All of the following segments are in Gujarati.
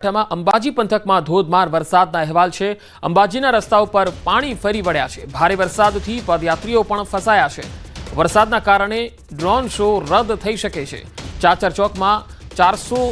અંબાજી પંથકમાં ધોધમાર વરસાદના અહેવાલ છે। અંબાજીના રસ્તાઓ પર પાણી ફરી વળ્યા છે। ભારે વરસાદથી પદયાત્રીઓ પણ ફસાયા છે। વરસાદના કારણે ડ્રોન શો રદ થઈ શકે છે। ચાચર ચોકમાં 400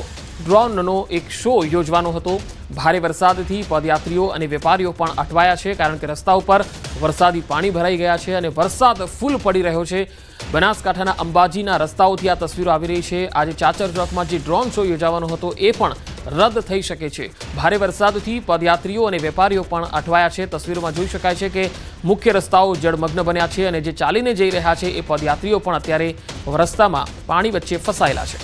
ડ્રોનનો એક શો યોજવાનો હતો। ભારે વરસાદથી પદયાત્રીઓ અને વેપારીઓ પણ અટવાયા છે, કારણ કે રસ્તાઓ પર વરસાદી પાણી ભરાઈ ગયા છે અને વરસાદ ફૂલ પડી રહ્યો છે। બનાસકાંઠાના અંબાજીના રસ્તાઓથી આ તસવીરો આવી રહી છે। આજે ચાચર ચોકમાં જે ડ્રોન શો યોજવાનો હતો એ પણ રદ થઈ શકે છે। ભારે વરસાદથી પદયાત્રીઓ અને વેપારીઓ પણ અટવાયા છે। તસવીરોમાં જોઈ શકાય છે કે મુખ્ય રસ્તાઓ જળમગ્ન બન્યા છે અને જે ચાલીને જઈ રહ્યા છે એ પદયાત્રીઓ પણ અત્યારે રસ્તામાં પાણી વચ્ચે ફસાયેલા છે।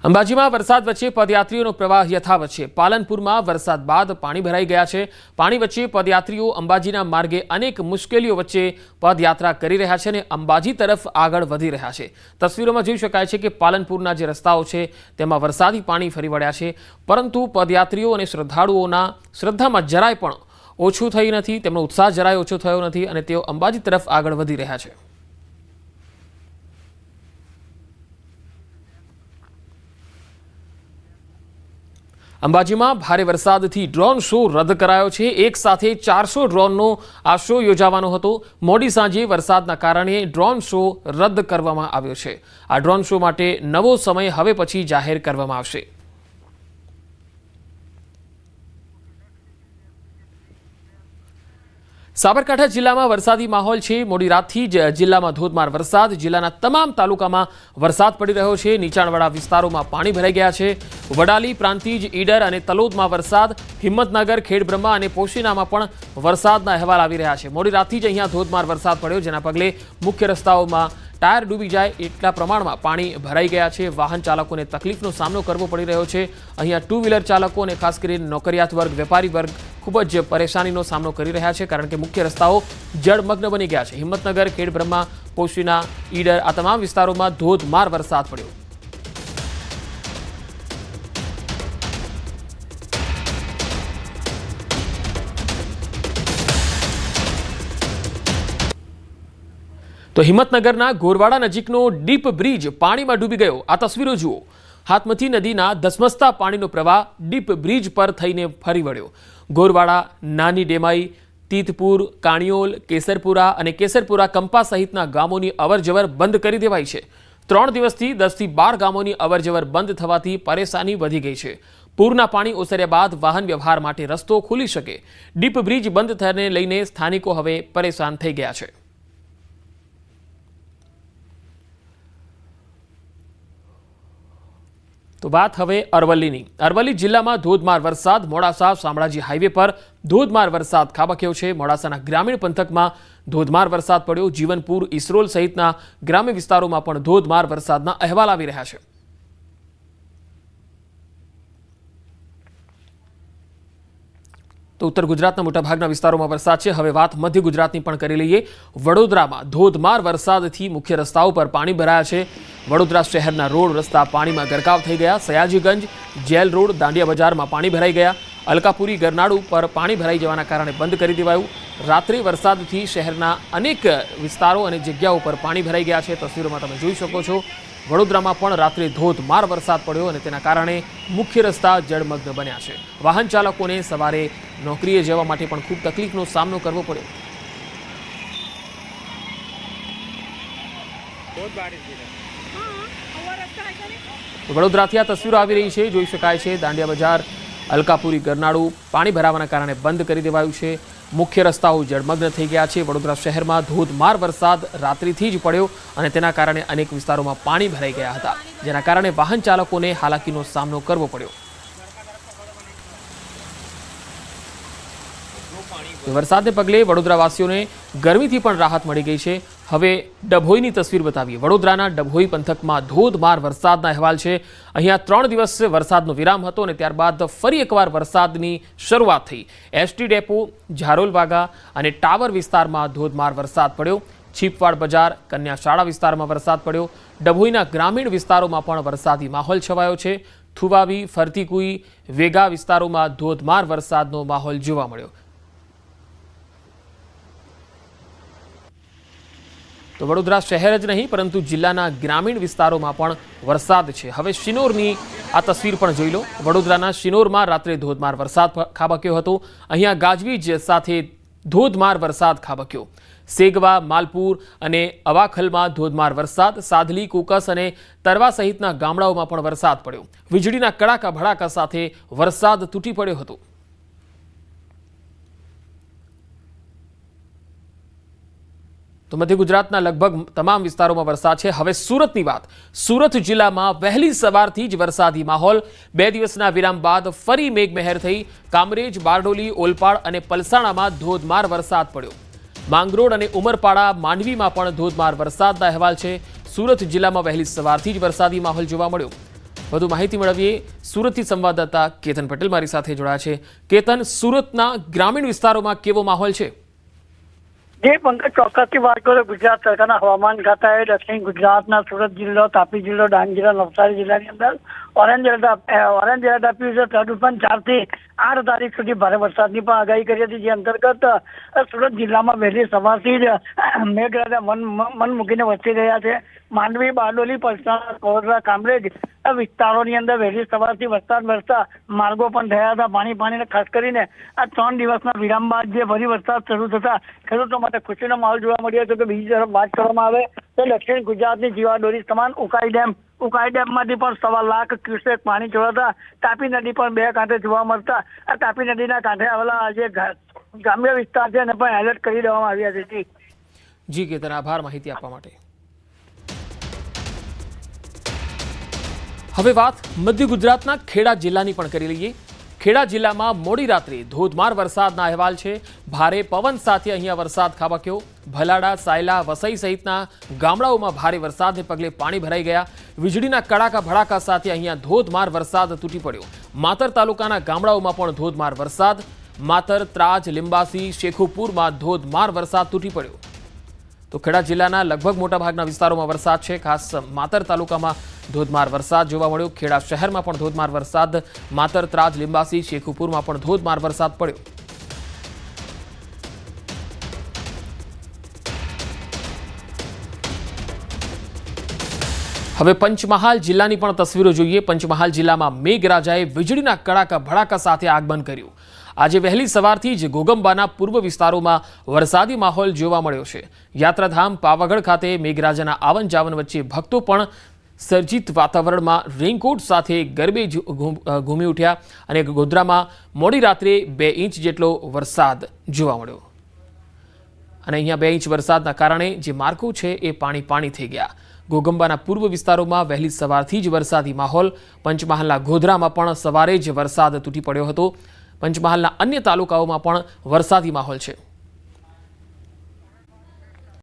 અંબાજીમાં વરસાદ વચ્ચે પદયાત્રીઓનો પ્રવાહ યથાવત છે। પાલનપુરમાં વરસાદ બાદ પાણી ભરાઈ ગયા છે। પાણી વચ્ચે પદયાત્રીઓ અંબાજીના માર્ગે અનેક મુશ્કેલીઓ વચ્ચે પદયાત્રા કરી રહ્યા છે અને અંબાજી તરફ આગળ વધી રહ્યા છે। તસવીરોમાં જોઈ શકાય છે કે પાલનપુરના જે રસ્તાઓ છે તેમાં વરસાદી પાણી ફરી વળ્યા છે, પરંતુ પદયાત્રીઓ અને શ્રદ્ધાળુઓના શ્રદ્ધામાં જરાય પણ ઓછું થઈ નથી, તેમનો ઉત્સાહ જરાય ઓછો થયો નથી અને તેઓ અંબાજી તરફ આગળ વધી રહ્યા છે। અંબાજીમાં ભારે વરસાદથી ડ્રોન શો રદ કરાયો છે। એક સાથે 400 ડ્રોનનો આ શો યોજાવાનો હતો। મોડી સાંજે વરસાદના કારણે ડ્રોન શો રદ કરવામાં આવ્યો છે। આ ડ્રોન શો માટે નવો સમય હવે પછી જાહેર કરવામાં આવશે। સાબરકાંઠા જિલ્લામાં વરસાદી માહોલ છે। મોડી રાતથી જ જિલ્લામાં ધોધમાર વરસાદ। જિલ્લાના તમામ તાલુકામાં વરસાદ પડી રહ્યો છે। નીચાણવાળા વિસ્તારોમાં પાણી ભરાઈ ગયા છે। વડાલી, પ્રાંતિજ, ઈડર અને તલોદમાં વરસાદ। હિંમતનગર, ખેડબ્રહ્મા અને પોશીનામાં પણ વરસાદના અહેવાલ આવી રહ્યા છે। મોડી રાતથી જ અહીંયા ધોધમાર વરસાદ પડ્યો, જેના પગલે મુખ્ય રસ્તાઓમાં ટાયર ડૂબી જાય એટલા પ્રમાણમાં પાણી ભરાઈ ગયા છે। વાહન ચાલકોને તકલીફનો સામનો કરવો પડી રહ્યો છે। અહીંયા ટુ વ્હીલર ચાલકો અને ખાસ કરીને નોકરિયાત વર્ગ, વેપારી વર્ગ ખૂબ જ પરેશાનીનો સામનો કરી રહ્યા છે, કારણ કે મુખ્ય રસ્તાઓ જળમગ્ન બની ગયા છે। હિંમતનગર, ખેડબ્રહ્મા, પોશીના, ઈડર આ તમામ વિસ્તારોમાં ધોધમાર વરસાદ પડ્યો। તો હિંમતનગરના ગોરવાડા નજીકનો ડીપ બ્રિજ પાણીમાં ડૂબી ગયો। આ તસવીરો જુઓ। હાથમતી નદીના ધસમસતા પાણીનો પ્રવાહ ડીપ બ્રિજ પર થઈને ફરી વળ્યો। ગોરવાડા, નાની ડેમાઈ, તીતપુર, કાણિયોલ, કેસરપુરા અને કેસરપુરા કંપા સહિતના ગામોની અવરજવર બંધ કરી દેવાઈ છે। 3 દિવસથી 10 થી 12 ગામોની અવરજવર બંધ થવાથી પરેશાની વધી ગઈ છે। પૂરના પાણી ઓસર્યા બાદ વાહન વ્યવહાર માટે રસ્તો ખુલી શકે। ડીપ બ્રિજ બંધ થયાને લઈને સ્થાનિકો હવે પરેશાન થઈ ગયા છે। તો વાત હવે અરવલ્લીની। અરવલ્લી જિલ્લામાં ધોધમાર વરસાદ। મોડાસા શામળાજી હાઈવે પર ધોધમાર વરસાદ ખાબક્યો છે। મોડાસાના ગ્રામીણ પંથકમાં ધોધમાર વરસાદ પડ્યો। જીવનપુર, ઈસરોલ સહિતના ગ્રામ્ય વિસ્તારોમાં પણ ધોધમાર વરસાદના અહેવાલ આવી રહ્યા છે। તો ઉત્તર ગુજરાતના મોટાભાગના વિસ્તારોમાં વરસાદ છે। હવે વાત મધ્ય ગુજરાતની પણ કરી લઈએ। વડોદરામાં ધોધમાર વરસાદથી મુખ્ય રસ્તાઓ પર પાણી ભરાયા છે। વડોદરા શહેરના રોડ રસ્તા પાણીમાં ગરકાવ થઈ ગયા। સયાજીગંજ, જેલ રોડ, દાંડિયા બજારમાં પાણી ભરાઈ ગયા। અલકાપુરી, ગરનાળુ પર પાણી ભરાઈ જવાના કારણે બંધ કરી દેવાયું। રાત્રે વરસાદથી શહેરના અનેક વિસ્તારો અને જગ્યાઓ પર પાણી ભરાઈ ગયા છે। તસવીરોમાં તમે જોઈ શકો છો। વડોદરામાં પણ રાત્રે ધોધમાર વરસાદ પડ્યો અને તેના કારણે મુખ્ય રસ્તા જળમગ્ન બન્યા છે। વાહન ચાલકોને સવારે નોકરીએ જવા માટે પણ ખૂબ તકલીફનો સામનો કરવો પડ્યો। વડોદરાથી આ તસવીરો આવી રહી છે, જોઈ શકાય છે। દાંડિયા બજાર, અલકાપુરી, ગરનાળુ પાણી ભરાવાના કારણે બંધ કરી દેવાયું છે। મુખ્ય રસ્તાઓ જળમગ્ન થઈ ગયા છે। વડોદરા શહેરમાં ધોધમાર વરસાદ રાત્રિથી જ પડ્યો અને તેના કારણે અનેક વિસ્તારોમાં પાણી ભરાઈ ગયા હતા, જેના કારણે વાહન ચાલકોને હાલાકીનો સામનો કરવો પડ્યો। વરસાદને પગલે વડોદરાવાસીઓને ગરમીથી પણ રાહત મળી ગઈ છે। હવે ડભોઈની તસવીર બતાવીએ। વડોદરાના ડભોઈ પંથકમાં ધોધમાર વરસાદના અહેવાલ છે। અહીંયા 3 દિવસ વરસાદનો વિરામ હતો અને ત્યારબાદ ફરી એકવાર વરસાદની શરૂઆત થઈ। એસટી ડેપો, ઝારોલવાગા અને ટાવર વિસ્તારમાં ધોધમાર વરસાદ પડ્યો। છીપવાડ બજાર, કન્યા શાળા વિસ્તારમાં વરસાદ પડ્યો। ડભોઈના ગ્રામીણ વિસ્તારોમાં પણ વરસાદી માહોલ છવાયો છે। થુવાવી, ફરતીકુઈ, વેગા વિસ્તારોમાં ધોધમાર વરસાદનો માહોલ જોવા મળ્યો। તો વડોદરા શહેર જ નહીં પરંતુ જિલ્લાના ગ્રામીણ વિસ્તારોમાં પણ વરસાદ છે। હવે શિનોરની આ તસવીર પણ જોઈ લો। વડોદરાના શિનોરમાં રાત્રે ધોધમાર વરસાદ ખાબક્યો હતો। અહીંયા ગાજવીજ સાથે ધોધમાર વરસાદ ખાબક્યો। સેગવા, માલપુર અને અવાખલમાં ધોધમાર વરસાદ, સાધલી, કુકસ અને તરવા સહિતના ગામડાઓમાં પણ વરસાદ પડ્યો। વીજળીના કડાકા ભડાકા સાથે વરસાદ તૂટી પડ્યો હતો। તો મધ્ય ગુજરાતના લગભગ તમામ વિસ્તારોમાં વરસાદ છે। હવે સુરતની વાત। સુરત જિલ્લામાં વહેલી સવારથી જ વરસાદી માહોલ। 2 દિવસના વિરામ બાદ ફરી મેઘમહેર થઈ। કામરેજ, બારડોલી, ઓલપાડ અને પલસાણામાં ધોધમાર વરસાદ પડ્યો। માંગરોળ અને ઉમરપાડા, માંડવીમાં પણ ધોધમાર વરસાદના અહેવાલ છે। સુરત જિલ્લામાં વહેલી સવારથી જ વરસાદી માહોલ જોવા મળ્યો। વધુ માહિતી મેળવીએ। સુરતથી સંવાદદાતા કેતન પટેલ મારી સાથે જોડાયા છે। કેતન, સુરતના ગ્રામીણ વિસ્તારોમાં કેવો માહોલ છે? જે પંકજ ચોક્કસથી વાત કરો, ગુજરાત સરકારના હવામાન ખાતાએ દક્ષિણ ગુજરાતના સુરત જિલ્લો, તાપી જિલ્લો, ડાંગ જિલ્લો, નવસારી જિલ્લાની અંદર ઓરેન્જ એલર્ટ આપ્યું છે। તદુપરાંત 4 થી 8 તારીખ સુધી ભારે વરસાદની પણ આગાહી કરી હતી, જે અંતર્ગત સુરત જિલ્લામાં વહેલી સવારથી જ મેઘરાજા મન મૂકીને વરસી રહ્યા છે। માંડવી, બારડોલી, પલસાણા, વડોદરા, કામરેજ વિસ્તારોની અંદર વહેલી સવારથી વરસાદ વરસતા માર્ગો પણ થયા હતા પાણીને। ખાસ કરીને આ 3 દિવસના વિરામ બાદ જે ફરી વરસાદ શરૂ થતા ખેડૂતો માટે ખુશીનો માહોલ જોવા મળ્યો હતો। કે બીજી તરફ વાત કરવામાં આવે તો દક્ષિણ ગુજરાતની જીવાદોરી સમાન ઉકાઈ ડેમમાંથી પણ 1.25 લાખ ક્યુસેક પાણી છોડાતા તાપી નદી પણ 2 કાંઠે જોવા મળતા આ તાપી નદીના કાંઠે આવેલા જે ગ્રામ્ય વિસ્તાર છે એને પણ એલર્ટ કરી દેવામાં આવ્યા છે। જી કેતન, આભાર માહિતી આપવા માટે। હવે વાત મધ્ય ગુજરાતના ખેડા જિલ્લાની પણ કરી લઈએ। ખેડા જિલ્લામાં મોડી રાત્રે ધોધમાર વરસાદના અહેવાલ છે। ભારે પવન સાથે અહીંયા વરસાદ ખાબક્યો। ભલાડા, સાયલા, વસઈ સહિતના ગામડાઓમાં ભારે વરસાદને પગલે પાણી ભરાઈ ગયા। વીજળીના કડાકા ભડાકા સાથે અહીંયા ધોધમાર વરસાદ તૂટી પડ્યો। માતર તાલુકાના ગામડાઓમાં પણ ધોધમાર વરસાદ। માતર, ત્રાજ, લીંબાસી, શેખુપુરમાં ધોધમાર વરસાદ તૂટી પડ્યો। તો ખેડા જિલ્લાના લગભગ મોટાભાગના વિસ્તારોમાં વરસાદ છે। ખાસ માતર તાલુકામાં ધોધમાર વરસાદ જોવા મળ્યો। ખેડા શહેરમાં પણ ધોધમાર વરસાદ। માતર, ત્રાજ, લીંબાસી, શેખુપુરમાં પણ ધોધમાર વરસાદ પડ્યો। હવે પંચમહાલ જિલ્લાની પણ તસવીરો જોઈએ। પંચમહાલ જિલ્લામાં મેઘરાજાએ વીજળીના કડાકા ભડાકા સાથે આગમન કર્યું। આજે વહેલી સવારથી જ ઘોગંબાના પૂર્વ વિસ્તારોમાં વરસાદી માહોલ જોવા મળ્યો છે। યાત્રાધામ પાવાગઢ ખાતે મેઘરાજાના આવન જાવન વચ્ચે ભક્તો પણ સર્જિત વાતાવરણમાં રેઇનકોટ સાથે ગરબે ઘૂમી ઉઠ્યા અને ગોધરામાં મોડી રાત્રે 2 ઇંચ જેટલો વરસાદ જોવા મળ્યો અને અહીંયા 2 ઇંચ વરસાદના કારણે જે માર્ગો છે એ પાણી થઈ ગયા। ઘોગંબાના પૂર્વ વિસ્તારોમાં વહેલી સવારથી જ વરસાદી માહોલ। પંચમહાલના ગોધરામાં પણ સવારે જ વરસાદ તૂટી પડ્યો હતો। પંચમહાલના અન્ય તાલુકાઓમાં પણ વરસાદી માહોલ છે।